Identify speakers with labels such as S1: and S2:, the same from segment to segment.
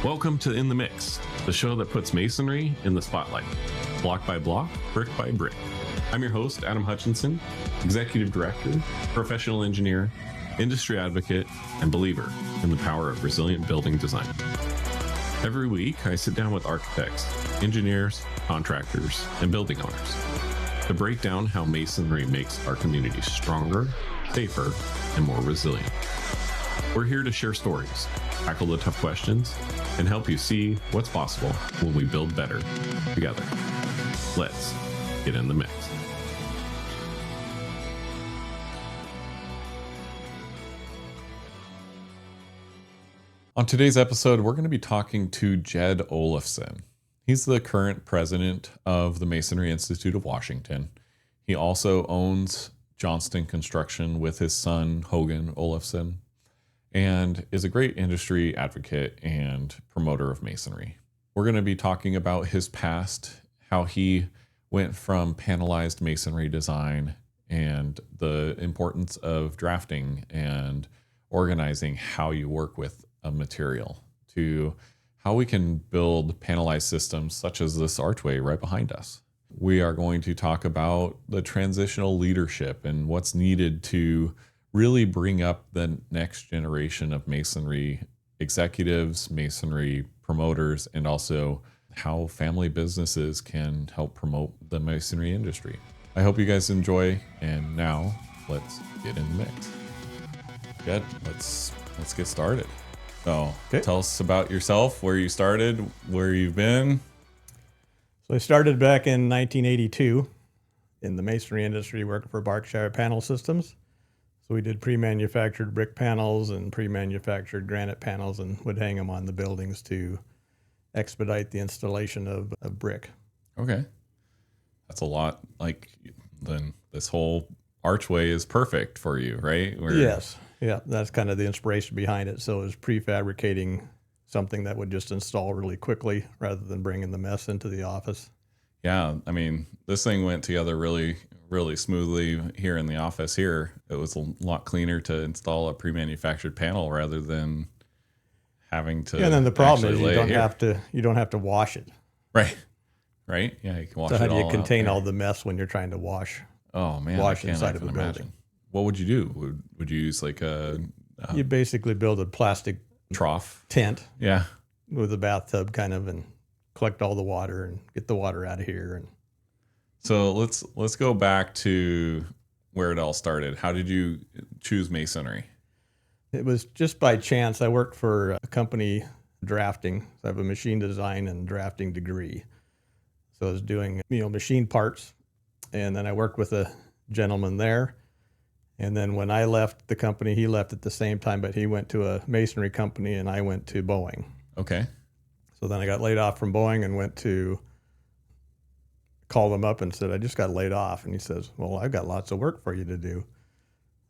S1: Welcome to In the Mix, the show that puts masonry in the spotlight, block by block, brick by brick. I'm your host, Adam Hutchinson, Executive Director, Professional Engineer, Industry Advocate, and believer in the power of resilient building design. Every week, I sit down with architects, engineers, contractors, and building owners to break down how masonry makes our community stronger, safer, and more resilient. We're here to share stories, tackle the tough questions, and help you see what's possible when we build better together. Let's get in the mix. On today's episode, we're going to be talking to Jed Olafson. He's the current president of the Masonry Institute of Washington. He also owns Johnston Construction with his son, Hogan Olafson, and is a great industry advocate and promoter of masonry. We're going to be talking about his past, how he went from panelized masonry design and the importance of drafting and organizing how you work with a material, to how we can build panelized systems such as this archway right behind us. We are going to talk about the transitional leadership and what's needed to really bring up the next generation of masonry executives, masonry promoters, and also how family businesses can help promote the masonry industry. I hope you guys enjoy, and now let's get in the mix. Jed, let's get started. So Tell us about yourself, where you started, where you've been.
S2: So I started back in 1982 in the masonry industry working for Berkshire Panel Systems. So we did pre-manufactured brick panels and pre-manufactured granite panels and would hang them on the buildings to expedite the installation of brick.
S1: Okay. That's a lot. Like, then this whole archway is perfect for you, right?
S2: Yes. Yeah, that's kind of the inspiration behind it. So it was prefabricating something that would just install really quickly rather than bringing the mess into the office.
S1: Yeah, I mean, this thing went together really smoothly here in the office here. It was a lot cleaner to install a pre-manufactured panel rather than having to.
S2: Yeah, and then the problem is you don't have to wash it.
S1: Right. Yeah, you can wash it all.
S2: So how do you contain all the mess when you're trying to wash?
S1: Oh man,
S2: wash
S1: I can't
S2: inside of a
S1: imagine.
S2: building.
S1: What would you do? Would you use like a
S2: you basically build a plastic
S1: trough
S2: tent.
S1: Yeah.
S2: With a bathtub kind of, and collect all the water and get the water out of here. And
S1: so let's go back to where it all started. How did you choose masonry?
S2: It was just by chance. I worked for a company drafting. So I have a machine design and drafting degree. So I was doing, machine parts. And then I worked with a gentleman there. And then when I left the company, he left at the same time, but he went to a masonry company and I went to Boeing.
S1: Okay.
S2: So then I got laid off from Boeing and called him up and said, I just got laid off. And he says, well, I've got lots of work for you to do.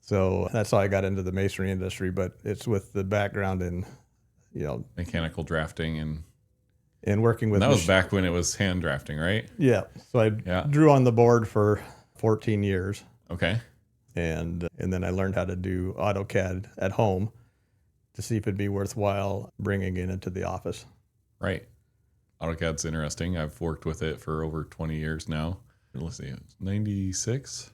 S2: So that's how I got into the masonry industry, but it's with the background in,
S1: mechanical drafting
S2: and working with.
S1: And that was back when it was hand drafting, right?
S2: Yeah. So I drew on the board for 14 years.
S1: Okay.
S2: And then I learned how to do AutoCAD at home to see if it'd be worthwhile bringing it into the office.
S1: Right. AutoCAD's interesting. I've worked with it for over 20 years now. Let's see, 96,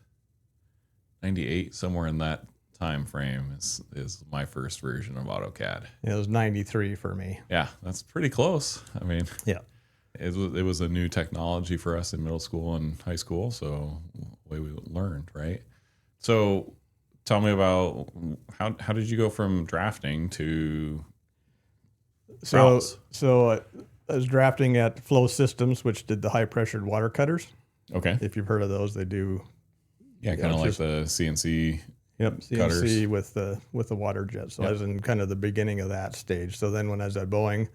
S1: 98, somewhere in that time frame is my first version of AutoCAD.
S2: It was 93 for me.
S1: Yeah, that's pretty close. I mean,
S2: yeah,
S1: it was a new technology for us in middle school and high school, so the way we learned, right? So tell me about how did you go from drafting to
S2: So I was drafting at Flow Systems, which did the high pressured water cutters.
S1: Okay.
S2: If you've heard of those, they do.
S1: Yeah, kind of like the CNC.
S2: Yep, CNC
S1: cutters.
S2: with the water jet. So
S1: Yep.
S2: I was in kind of the beginning of that stage. So then when I was at Boeing,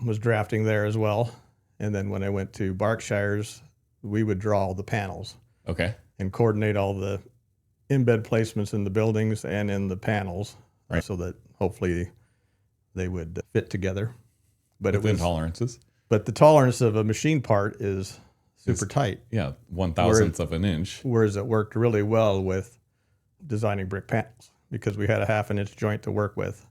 S2: was drafting there as well. And then when I went to Berkshire's, we would draw all the panels.
S1: Okay.
S2: And coordinate all the embed placements in the buildings and in the panels,
S1: right,
S2: so that hopefully they would fit together. But
S1: within tolerances.
S2: But the tolerance of a machine part is super tight.
S1: Yeah, 1/1000th of an inch.
S2: Whereas it worked really well with designing brick panels because we had a 1/2 inch joint to work with.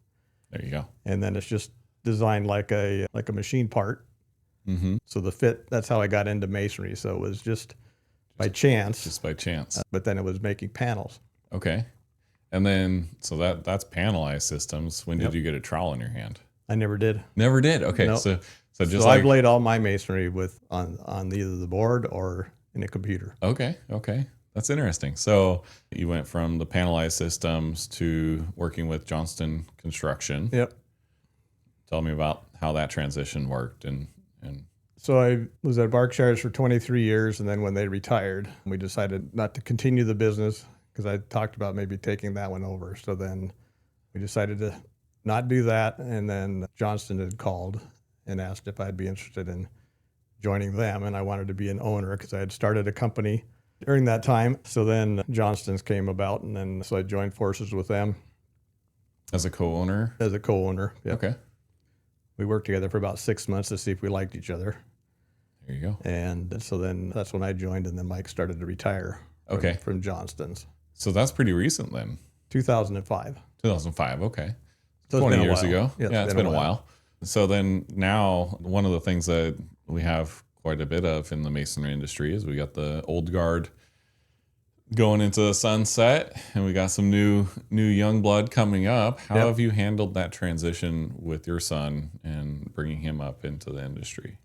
S1: There you go.
S2: And then it's just designed like a machine part.
S1: Mm-hmm.
S2: So the fit, that's how I got into masonry. So it was just by chance.
S1: Just by chance.
S2: But then it was making panels.
S1: Okay. And then, so that's panelized systems. When did
S2: Yep.
S1: you get a trowel in your hand?
S2: I never did.
S1: Never did. Okay.
S2: Nope.
S1: So just
S2: So
S1: like,
S2: I've laid all my masonry on either the board or in a computer.
S1: okay. That's interesting. So you went from the panelized systems to working with Johnston Construction.
S2: Yep.
S1: Tell me about how that transition worked and
S2: So I was at Berkshire's for 23 years, and then when they retired, we decided not to continue the business because I talked about maybe taking that one over. So then we decided to not do that, and then Johnston had called and asked if I'd be interested in joining them, and I wanted to be an owner because I had started a company during that time. So then Johnston's came about, and then so I joined forces with them
S1: as a co-owner.
S2: as a co-owner. Yep.
S1: Okay.
S2: We worked together for about 6 months to see if we liked each other.
S1: There you go.
S2: And so then that's when I joined, and then Mike started to retire from Johnston's.
S1: So that's pretty recent then.
S2: 2005.
S1: 2005. Okay.
S2: So
S1: 20 years ago.
S2: Yeah,
S1: It's been a while. So then now one of the things that we have quite a bit of in the masonry industry is we got the old guard going into the sunset, and we got some new young blood coming up. How have you handled that transition with your son and bringing him up into the industry?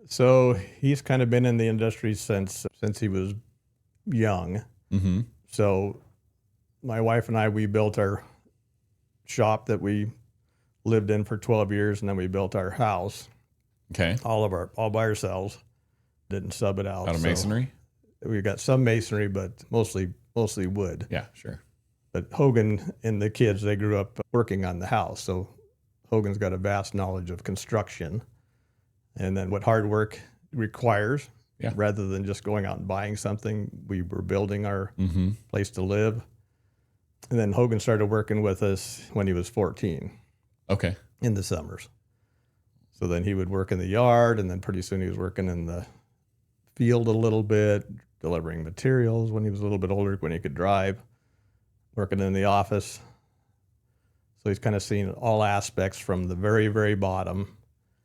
S2: So he's kind of been in the industry since he was young.
S1: Mm-hmm.
S2: So my wife and I, we built our shop that we lived in for 12 years, and then we built our house.
S1: Okay.
S2: All by ourselves. Didn't sub it out.
S1: Out of masonry?
S2: We got some masonry, but mostly wood.
S1: Yeah, sure.
S2: But Hogan and the kids, they grew up working on the house. So Hogan's got a vast knowledge of construction and then what hard work requires.
S1: Yeah.
S2: Rather than just going out and buying something, we were building our place to live. And then Hogan started working with us when he was 14.
S1: Okay.
S2: In the summers. So then he would work in the yard, and then pretty soon he was working in the field a little bit, delivering materials when he was a little bit older, when he could drive, working in the office. So he's kind of seen all aspects from the very, very bottom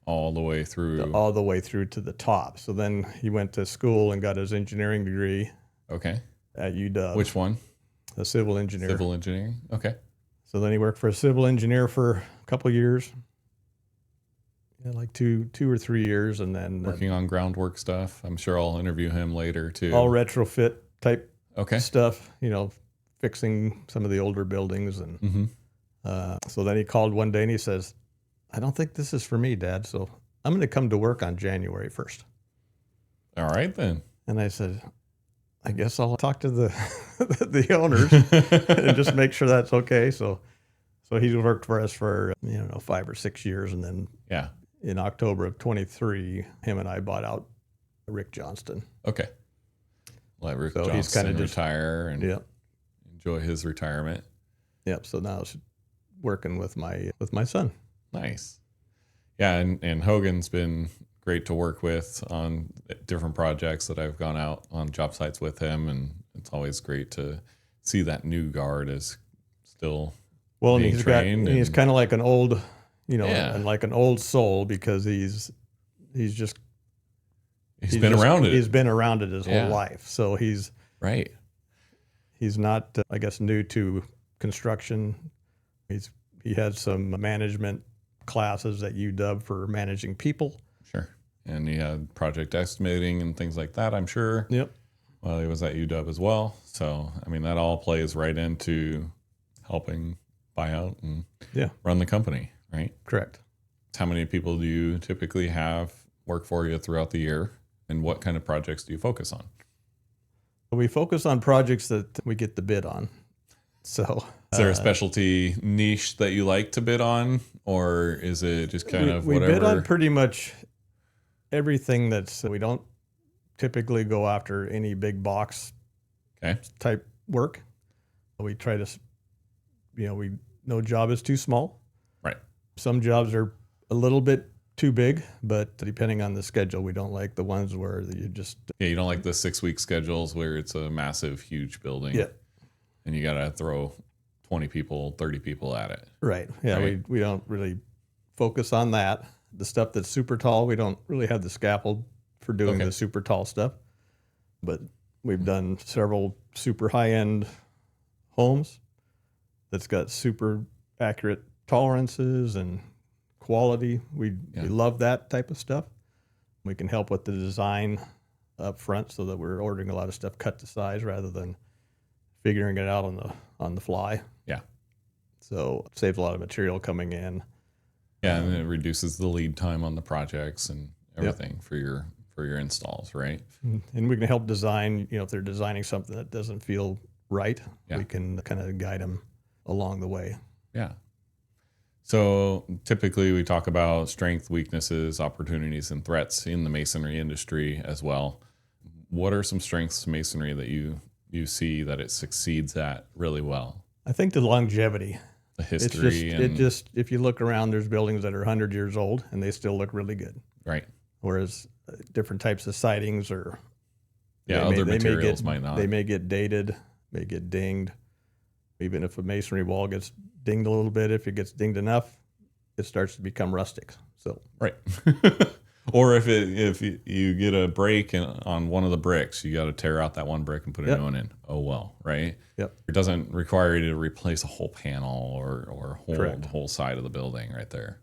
S1: all the way through
S2: to the top. So then he went to school and got his engineering degree.
S1: Okay.
S2: At UW.
S1: Which one?
S2: A civil engineer.
S1: Civil engineering. Okay.
S2: So then he worked for a civil engineer for a couple of years. Yeah, like two or 3 years, and then
S1: working on groundwork stuff. I'm sure I'll interview him later too.
S2: All retrofit type stuff, fixing some of the older buildings. And so then he called one day and he says, "I don't think this is for me, Dad. So I'm going to come to work on January 1st.
S1: All right, then. And
S2: I said, "I guess I'll talk to the the owners and just make sure that's okay." So he's worked for us for 5 or 6 years, and then in October of 23, him and I bought out Rick Johnston.
S1: Okay. Let Rick Johnston he's kind of retire and enjoy his retirement.
S2: Yep. So now it's working with my son.
S1: Nice. Yeah, and Hogan's been great to work with on different projects that I've gone out on job sites with him, and it's always great to see that new guard is still being trained.
S2: He's kind of like an old, and like an old soul, because he's been around it. He's been around it his whole life, so he's
S1: right.
S2: He's not, I guess, new to construction. He had some management classes at UW for managing people.
S1: Sure. And he had project estimating and things like that, I'm sure.
S2: Yep.
S1: Well, he was at UW as well. So, I mean, that all plays right into helping buy out and run the company, right?
S2: Correct.
S1: How many people do you typically have work for you throughout the year? And what kind of projects do you focus on?
S2: We focus on projects that we get the bid on. So,
S1: is there a specialty niche that you like to bid on, or is it just kind of whatever?
S2: We bid on pretty much everything we don't typically go after any big box type work. We try to, no job is too small.
S1: Right. Some
S2: jobs are a little bit too big, but depending on the schedule, we don't like the ones where you just...
S1: you don't like the 6-week schedules where it's a massive, huge building.
S2: Yeah.
S1: And you got to throw 20 people, 30 people at it.
S2: Right. Yeah, right? We don't really focus on that. The stuff that's super tall, we don't really have the scaffold for doing the super tall stuff, but we've done several super high-end homes that's got super accurate tolerances and quality. We love that type of stuff. We can help with the design up front so that we're ordering a lot of stuff cut to size rather than figuring it out on the fly.
S1: Yeah.
S2: So it saves a lot of material coming in.
S1: Yeah, and it reduces the lead time on the projects and everything for your installs, right?
S2: And we can help design, if they're designing something that doesn't feel right, we can kind of guide them along the way.
S1: Yeah. So typically we talk about strength, weaknesses, opportunities, and threats in the masonry industry as well. What are some strengths of masonry that you see that it succeeds at really well?
S2: I think the longevity.
S1: The history.
S2: If you look around, there's buildings that are 100 years old and they still look really good.
S1: Right.
S2: Whereas different types of sidings or
S1: other materials might not.
S2: They may get dated, may get dinged. Even if a masonry wall gets dinged a little bit, if it gets dinged enough, it starts to become rustic. So
S1: right. Or if you get a break on one of the bricks, you got to tear out that one brick and put a new one in. Oh well, right?
S2: Yep.
S1: It doesn't require you to replace a whole panel or the whole side of the building right there.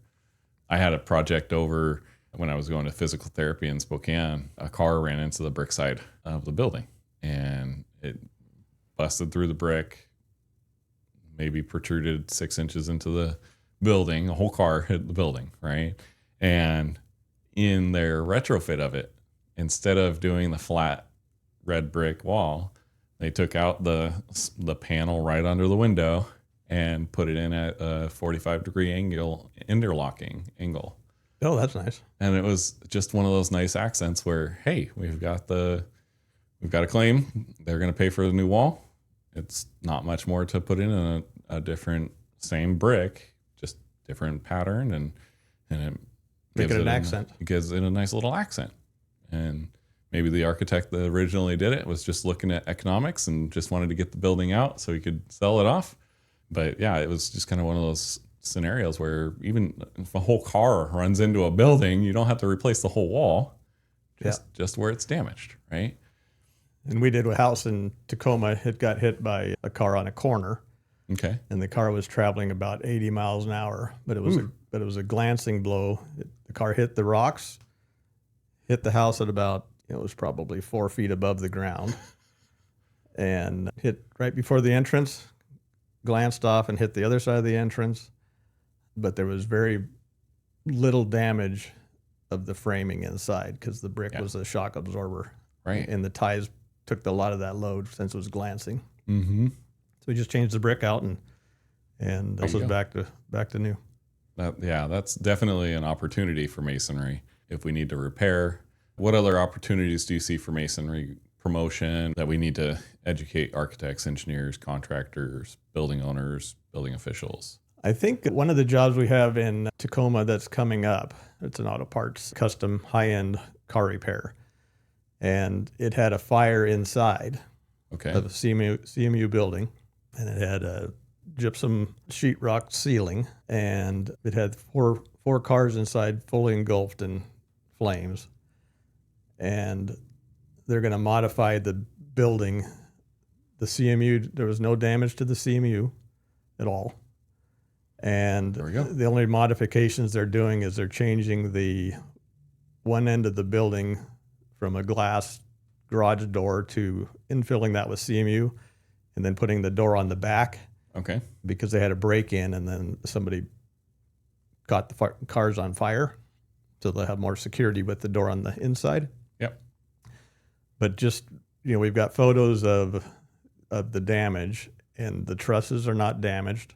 S1: I had a project over when I was going to physical therapy in Spokane. A car ran into the brick side of the building and it busted through the brick, maybe protruded 6 inches into the building. A whole car hit the building, right? And in their retrofit of it, instead of doing the flat red brick wall, they took out the panel right under the window and put it in at a 45-degree angle, interlocking angle.
S2: Oh, that's nice.
S1: And it was just one of those nice accents where, hey, we've got a claim. They're going to pay for the new wall. It's not much more to put in a different, same brick, just different pattern, and it
S2: Make it an accent.
S1: It gives it a nice little accent. And maybe the architect that originally did it was just looking at economics and just wanted to get the building out so he could sell it off. But yeah, it was just kind of one of those scenarios where even if a whole car runs into a building, you don't have to replace the whole wall, just where it's damaged, right?
S2: And we did a house in Tacoma. It got hit by a car on a corner.
S1: Okay.
S2: And the car was traveling about 80 miles an hour, but it was a glancing blow. The car hit the rocks, hit the house at about, it was probably 4 feet above the ground, and hit right before the entrance, glanced off and hit the other side of the entrance. But there was very little damage of the framing inside because the brick was a shock absorber.
S1: Right.
S2: And the ties took a lot of that load since it was glancing.
S1: Mm-hmm.
S2: So we just changed the brick out and this was back to new.
S1: That's definitely an opportunity for masonry if we need to repair. What other opportunities do you see for masonry promotion that we need to educate architects, engineers, contractors, building owners, building officials?
S2: I think one of the jobs we have in Tacoma that's coming up, it's an auto parts custom high-end car repair. And it had a fire inside of a CMU building, and it had a gypsum sheetrock ceiling, and it had four cars inside fully engulfed in flames. And they're going to modify the building. The CMU, there was no damage to the CMU at all. And
S1: there we go.
S2: The only modifications they're doing is they're changing the one end of the building from a glass garage door to infilling that with CMU and then putting the door on the back.
S1: Okay.
S2: Because they had a break-in and then somebody caught the cars on fire. So they'll have more security with the door on the inside.
S1: Yep.
S2: But just, we've got photos of the damage, and the trusses are not damaged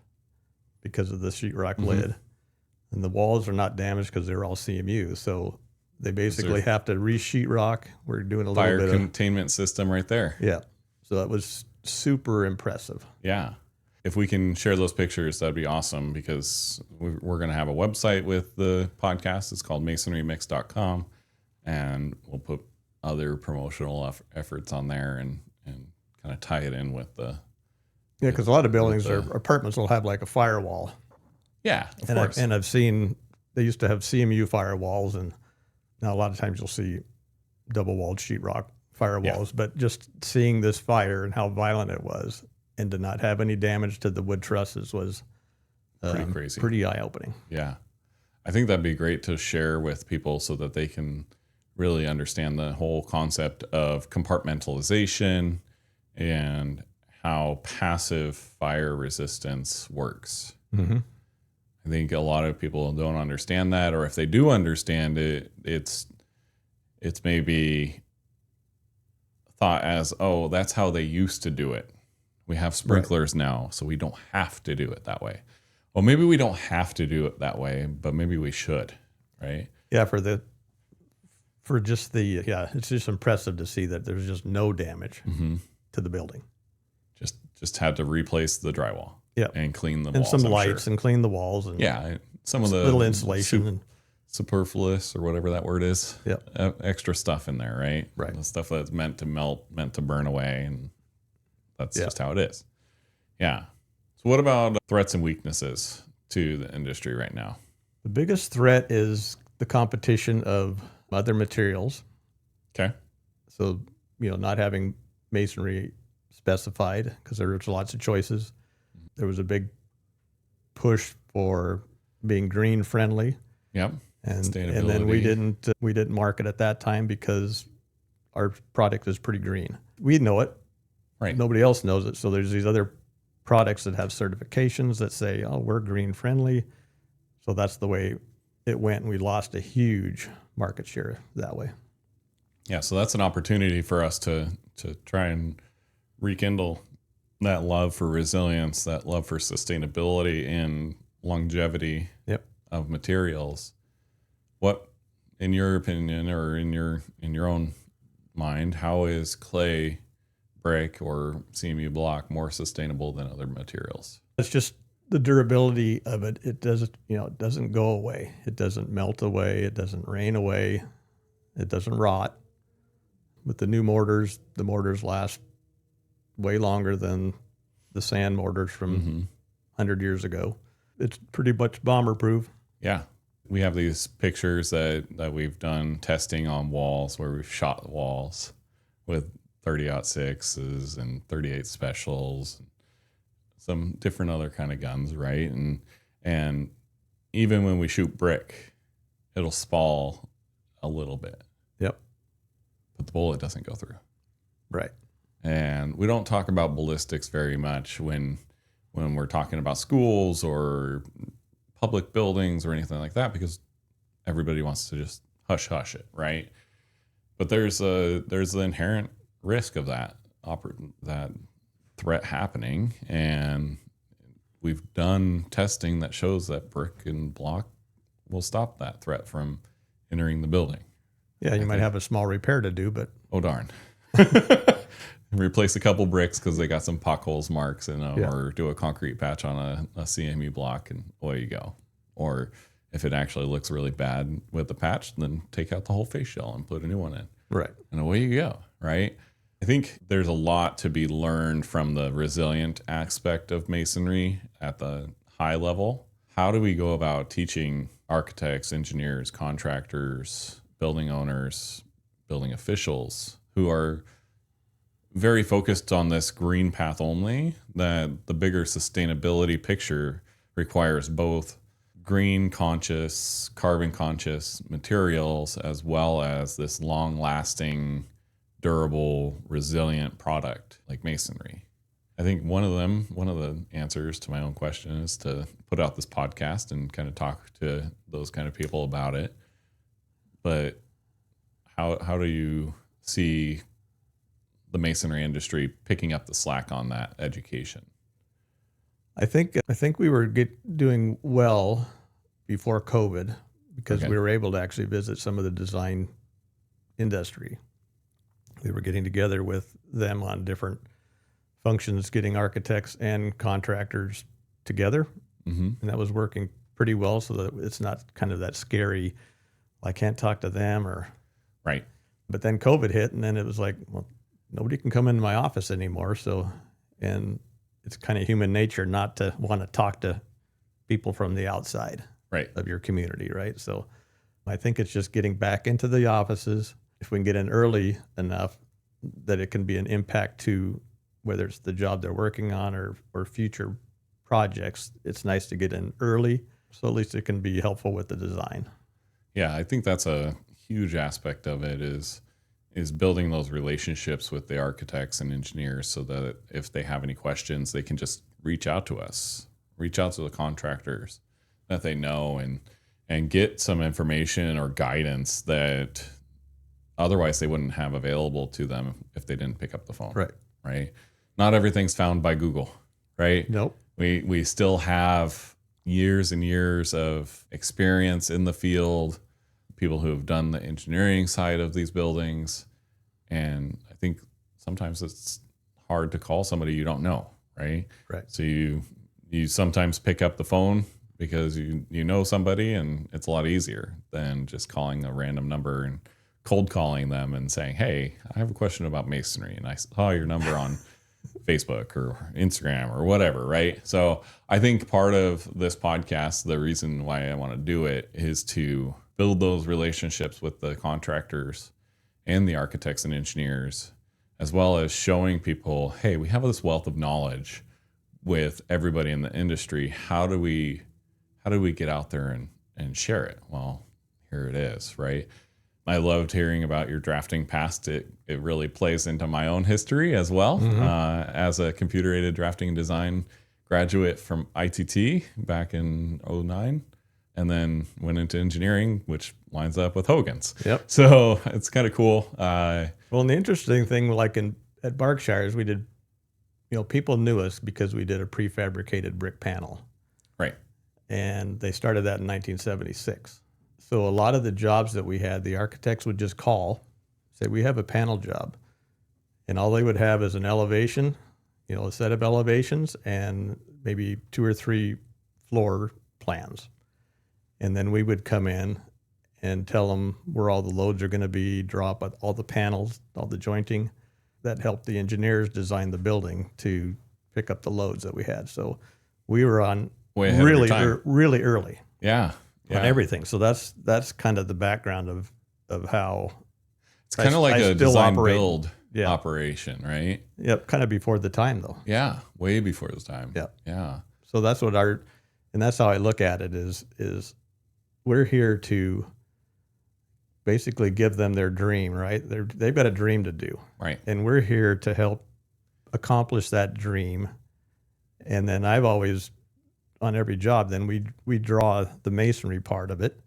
S2: because of the sheetrock lid. And the walls are not damaged because they're all CMU. So they basically have to re-sheetrock. We're doing a little
S1: bit
S2: of
S1: fire containment system right there.
S2: Yeah. So that was super impressive.
S1: Yeah. If we can share those pictures, that'd be awesome, because we're going to have a website with the podcast. It's called masonrymix.com, and we'll put other promotional efforts on there and kind of tie it in with the...
S2: Yeah, because a lot of buildings or apartments will have like a firewall.
S1: Yeah, of course.
S2: I've seen they used to have CMU firewalls, and now a lot of times you'll see double-walled sheetrock firewalls. But just seeing this fire and how violent it was, and to not have any damage to the wood trusses was
S1: pretty crazy,
S2: pretty eye-opening.
S1: Yeah, I think that'd be great to share with people so that they can really understand the whole concept of compartmentalization and how passive fire resistance works.
S2: Mm-hmm.
S1: I think a lot of people don't understand that, or if they do understand it, it's maybe thought as, oh, that's how they used to do it. We have sprinklers now, so we don't have to do it that way. Well, maybe we don't have to do it that way, but maybe we should, right?
S2: Yeah, it's just impressive to see that there's just no damage to the building.
S1: Just had to replace the drywall, and clean the walls,
S2: and some lights, and clean the walls, and
S1: some of the
S2: little insulation and
S1: superfluous, or whatever that word is.
S2: Yeah,
S1: extra stuff in there, right?
S2: Right.
S1: The stuff that's meant to melt, meant to burn away, and that's just how it is. Yeah. So what about threats and weaknesses to the industry right now?
S2: The biggest threat is the competition of other materials.
S1: Okay.
S2: So, not having masonry specified, because there was lots of choices. There was a big push for being green friendly.
S1: Yep.
S2: And then we didn't market at that time because our product is pretty green. We know it.
S1: Right.
S2: Nobody else knows it. So there's these other products that have certifications that say, oh, we're green friendly. So that's the way it went, and we lost a huge market share that way.
S1: Yeah, so that's an opportunity for us to try and rekindle that love for resilience, that love for sustainability and longevity of materials. What, in your opinion, or in your own mind, how is clay, brick, or CMU block more sustainable than other materials?
S2: It's just the durability of it. It doesn't go away. It doesn't melt away. It doesn't rain away. It doesn't rot. With the new mortars, the mortars last way longer than the sand mortars from 100 years ago. It's pretty much bomber proof.
S1: Yeah. We have these pictures that we've done testing on walls, where we've shot walls with 30-06s and 38 specials, some different other kind of guns, right? And even when we shoot brick, it'll spall a little bit.
S2: Yep.
S1: But the bullet doesn't go through.
S2: Right.
S1: And we don't talk about ballistics very much when we're talking about schools or public buildings or anything like that, because everybody wants to just hush it, right? But there's the inherent risk of that threat happening, and we've done testing that shows that brick and block will stop that threat from entering the building.
S2: Yeah, you might have a small repair to do, but
S1: oh darn. Replace a couple bricks because they got some potholes marks in them, or do a concrete patch on a CMU block, and away you go. Or if it actually looks really bad with the patch, then take out the whole face shell and put a new one in.
S2: Right.
S1: And away you go, right? I think there's a lot to be learned from the resilient aspect of masonry at the high level. How do we go about teaching architects, engineers, contractors, building owners, building officials who are very focused on this green path only, that the bigger sustainability picture requires both green conscious, carbon conscious materials, as well as this long lasting, durable, resilient product like masonry? I think one of the answers to my own question is to put out this podcast and kind of talk to those kind of people about it. But how do you see the masonry industry picking up the slack on that education?
S2: I think we were doing well before COVID, because we were able to actually visit some of the design industry. We were getting together with them on different functions, getting architects and contractors together, and that was working pretty well, so that it's not kind of that scary, I can't talk to them, or
S1: right.
S2: But then COVID hit, and then it was like, well, nobody can come into my office anymore. So, and it's kind of human nature not to want to talk to people from the outside.
S1: Right.
S2: of your community, right? So I think it's just getting back into the offices. If we can get in early enough that it can be an impact to whether it's the job they're working on or future projects, it's nice to get in early. So at least it can be helpful with the design.
S1: Yeah, I think that's a huge aspect of it is building those relationships with the architects and engineers so that if they have any questions, they can just reach out to us, reach out to the contractors that they know and get some information or guidance that otherwise they wouldn't have available to them if they didn't pick up the phone. Right. Not everything's found by Google, right?
S2: Nope.
S1: We still have years and years of experience in the field, people who have done the engineering side of these buildings. And I think sometimes it's hard to call somebody you don't know, right?
S2: Right.
S1: So you sometimes pick up the phone because you know somebody, and it's a lot easier than just calling a random number and cold calling them and saying, hey, I have a question about masonry, and I saw your number on Facebook or Instagram or whatever, right? So I think part of this podcast, the reason why I want to do it is to build those relationships with the contractors and the architects and engineers, as well as showing people, hey, we have this wealth of knowledge with everybody in the industry. How do we get out there and share it? Well, here it is, right? I loved hearing about your drafting past. It really plays into my own history as well. As a computer-aided drafting and design graduate from ITT back in 2009, and then went into engineering, which lines up with Hogan's.
S2: Yep.
S1: So it's kind of cool.
S2: Well, and the interesting thing, like at Berkshire's, we did, people knew us because we did a prefabricated brick panel.
S1: Right.
S2: And they started that in 1976. So a lot of the jobs that we had, the architects would just call, say, we have a panel job. And all they would have is an elevation, a set of elevations and maybe 2 or 3 floor plans. And then we would come in and tell them where all the loads are going to be, draw up all the panels, all the jointing. That helped the engineers design the building to pick up the loads that we had. So we were on
S1: way ahead of your time.
S2: Really early.
S1: Yeah.
S2: On everything. So that's kind of the background of how
S1: it's kind of like a design build
S2: Yeah.
S1: operation, right?
S2: Yep, kind of before the time though.
S1: Yeah, way before this time.
S2: Yep.
S1: Yeah.
S2: So that's what and that's how I look at it is we're here to basically give them their dream, right? They've got a dream to do.
S1: Right.
S2: And we're here to help accomplish that dream. And then I've always, on every job, then we draw the masonry part of it.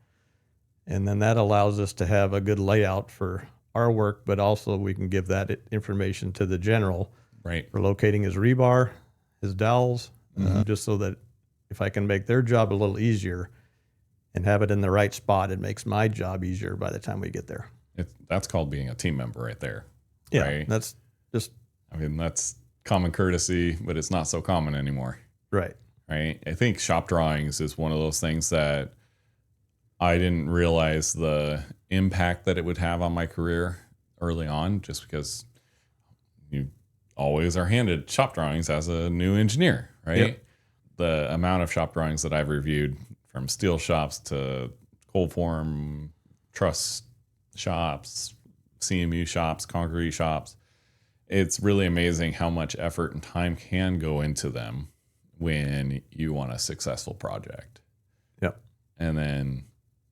S2: And then that allows us to have a good layout for our work, but also we can give that information to the general.
S1: Right.
S2: For locating his rebar, his dowels, just so that if I can make their job a little easier and have it in the right spot, it makes my job easier by the time we get there.
S1: That's called being a team member right there.
S2: Yeah,
S1: right?
S2: That's just...
S1: that's common courtesy, but it's not so common anymore.
S2: Right.
S1: Right. I think shop drawings is one of those things that I didn't realize the impact that it would have on my career early on, just because you always are handed shop drawings as a new engineer, right? Yep. The amount of shop drawings that I've reviewed, from steel shops to cold form truss shops, CMU shops, concrete shops, it's really amazing how much effort and time can go into them when you want a successful project.
S2: Yep.
S1: And then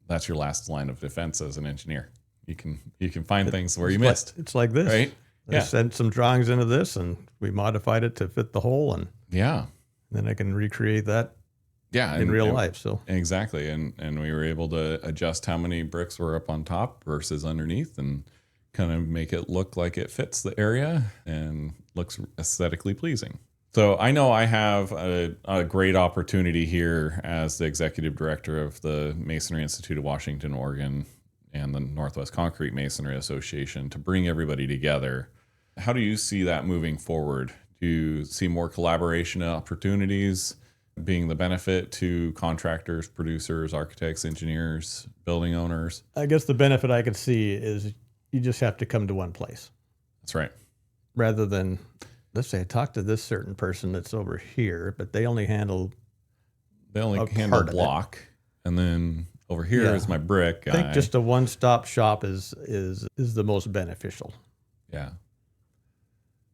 S1: that's your last line of defense as an engineer. You can find things where you missed.
S2: It's like this.
S1: Right?
S2: I sent some drawings into this and we modified it to fit the hole, and then I can recreate that in real life. So
S1: exactly. And we were able to adjust how many bricks were up on top versus underneath and kind of make it look like it fits the area and looks aesthetically pleasing. So I know I have a great opportunity here as the executive director of the Masonry Institute of Washington, Oregon, and the Northwest Concrete Masonry Association to bring everybody together. How do you see that moving forward? Do you see more collaboration opportunities being the benefit to contractors, producers, architects, engineers, building owners?
S2: I guess the benefit I could see is you just have to come to one place.
S1: That's right.
S2: Rather than, let's say I talked to this certain person that's over here, but they only handle
S1: a block. And then over here is my brick guy.
S2: I think just a one-stop shop is the most beneficial.
S1: Yeah.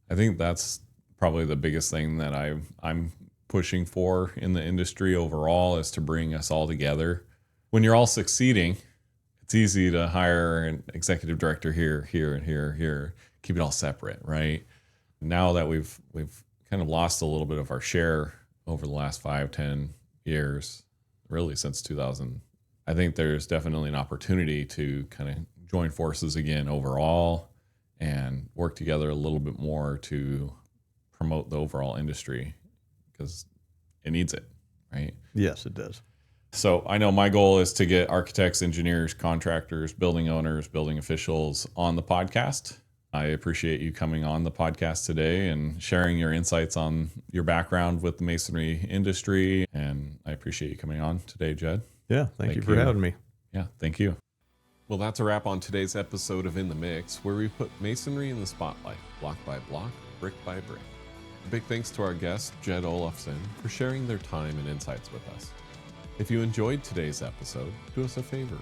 S1: I think that's probably the biggest thing that I'm pushing for in the industry overall, is to bring us all together. When you're all succeeding, it's easy to hire an executive director here, and here, keep it all separate, right? Now that we've kind of lost a little bit of our share over the last 5-10 years, really since 2000, I think there's definitely an opportunity to kind of join forces again overall and work together a little bit more to promote the overall industry, because it needs it, right?
S2: Yes, it does.
S1: So I know my goal is to get architects, engineers, contractors, building owners, building officials on the podcast. I appreciate you coming on the podcast today and sharing your insights on your background with the masonry industry. And I appreciate you coming on today, Jed.
S2: Yeah, thank you for having me.
S1: Yeah, thank you. Well, that's a wrap on today's episode of In the Mix, where we put masonry in the spotlight, block by block, brick by brick. A big thanks to our guest, Jed Olafson, for sharing their time and insights with us. If you enjoyed today's episode, do us a favor.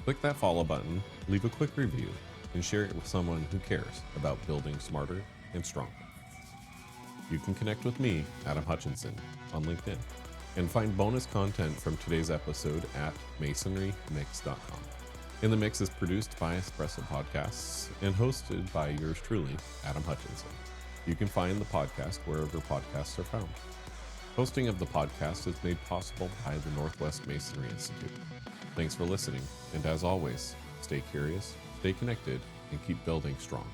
S1: Click that follow button, leave a quick review, and share it with someone who cares about building smarter and stronger. You can connect with me, Adam Hutchinson, on LinkedIn, and find bonus content from today's episode at masonrymix.com. In the Mix is produced by Espresso Podcasts and hosted by yours truly, Adam Hutchinson. You can find the podcast wherever podcasts are found. Hosting of the podcast is made possible by the Northwest Masonry Institute. Thanks for listening, and as always, stay curious, stay connected, and keep building strong.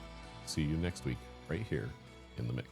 S1: See you next week, right here in the Mix.